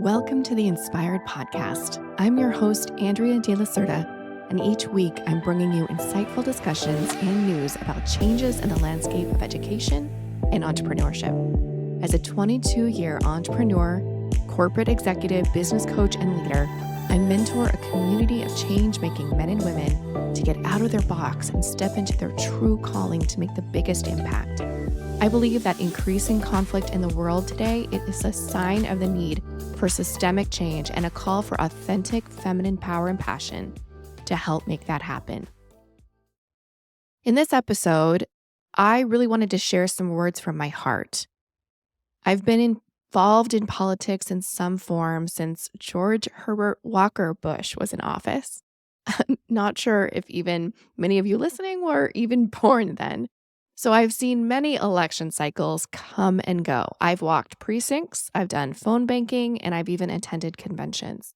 Welcome to the Inspired Podcast. I'm your host, Andrea de la Cerda, and each week I'm bringing you insightful discussions and news about changes in the landscape of education and entrepreneurship. As a 22-year entrepreneur, corporate executive, business coach, and leader, I mentor a community of change-making men and women to get out of their box and step into their true calling to make the biggest impact. I believe that increasing conflict in the world today is a sign of the need for systemic change and a call for authentic feminine power and passion to help make that happen. In this episode, I really wanted to share some words from my heart. I've been involved in politics in some form since George Herbert Walker Bush was in office. Not sure if even many of you listening were even born then. So I've seen many election cycles come and go. I've walked precincts, I've done phone banking, and I've even attended conventions.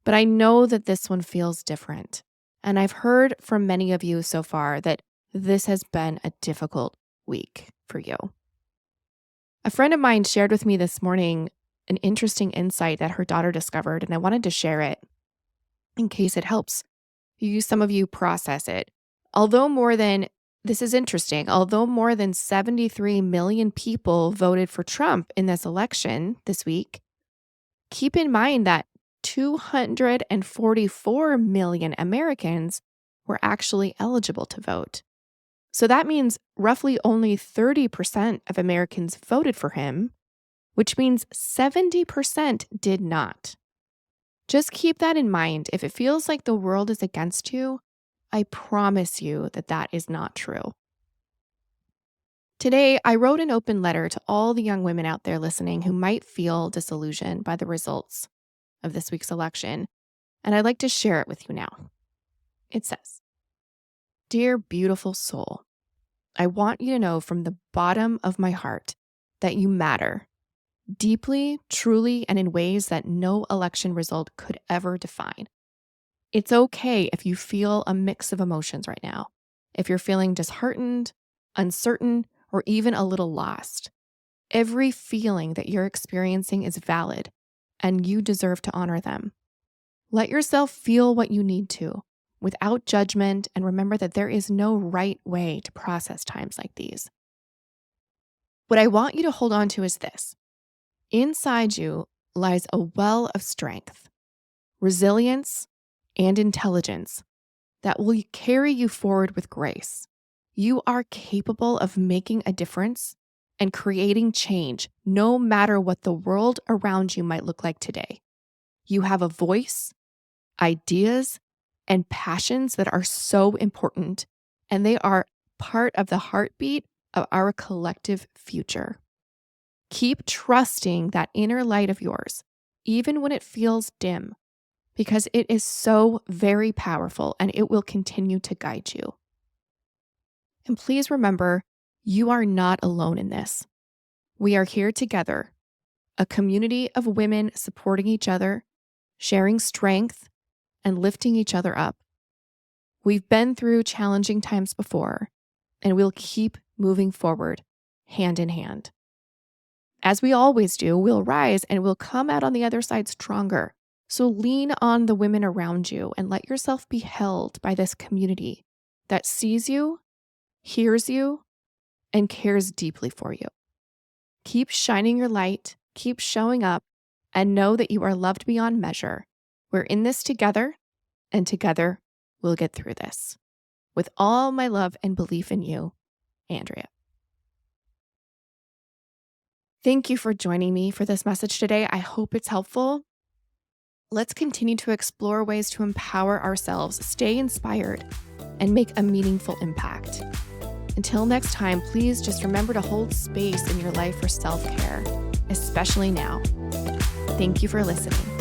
But I know that this one feels different. And I've heard from many of you so far that this has been a difficult week for you. A friend of mine shared with me this morning an interesting insight that her daughter discovered, and I wanted to share it in case it helps some of you process it. This is interesting. Although more than 73 million people voted for Trump in this election this week, keep in mind that 244 million Americans were actually eligible to vote. So that means roughly only 30% of Americans voted for him, which means 70% did not. Just keep that in mind. If it feels like the world is against you, I promise you that that is not true. Today, I wrote an open letter to all the young women out there listening who might feel disillusioned by the results of this week's election, and I'd like to share it with you now. It says, "Dear beautiful soul, I want you to know from the bottom of my heart that you matter, deeply, truly, and in ways that no election result could ever define. It's okay if you feel a mix of emotions right now. If you're feeling disheartened, uncertain, or even a little lost. Every feeling that you're experiencing is valid, and you deserve to honor them. Let yourself feel what you need to, without judgment, and remember that there is no right way to process times like these. What I want you to hold on to is this. Inside you lies a well of strength, resilience, and intelligence that will carry you forward with grace. You are capable of making a difference and creating change, no matter what the world around you might look like today. You have a voice, ideas, and passions that are so important, and they are part of the heartbeat of our collective future. Keep trusting that inner light of yours, even when it feels dim, because it is so very powerful and it will continue to guide you. And please remember, you are not alone in this. We are here together, a community of women supporting each other, sharing strength, and lifting each other up. We've been through challenging times before, and we'll keep moving forward, hand in hand. As we always do, we'll rise and we'll come out on the other side stronger. So lean on the women around you and let yourself be held by this community that sees you, hears you, and cares deeply for you. Keep shining your light, keep showing up, and know that you are loved beyond measure. We're in this together, and together we'll get through this. With all my love and belief in you, Andrea." Thank you for joining me for this message today. I hope it's helpful. Let's continue to explore ways to empower ourselves, stay inspired, and make a meaningful impact. Until next time, please just remember to hold space in your life for self-care, especially now. Thank you for listening.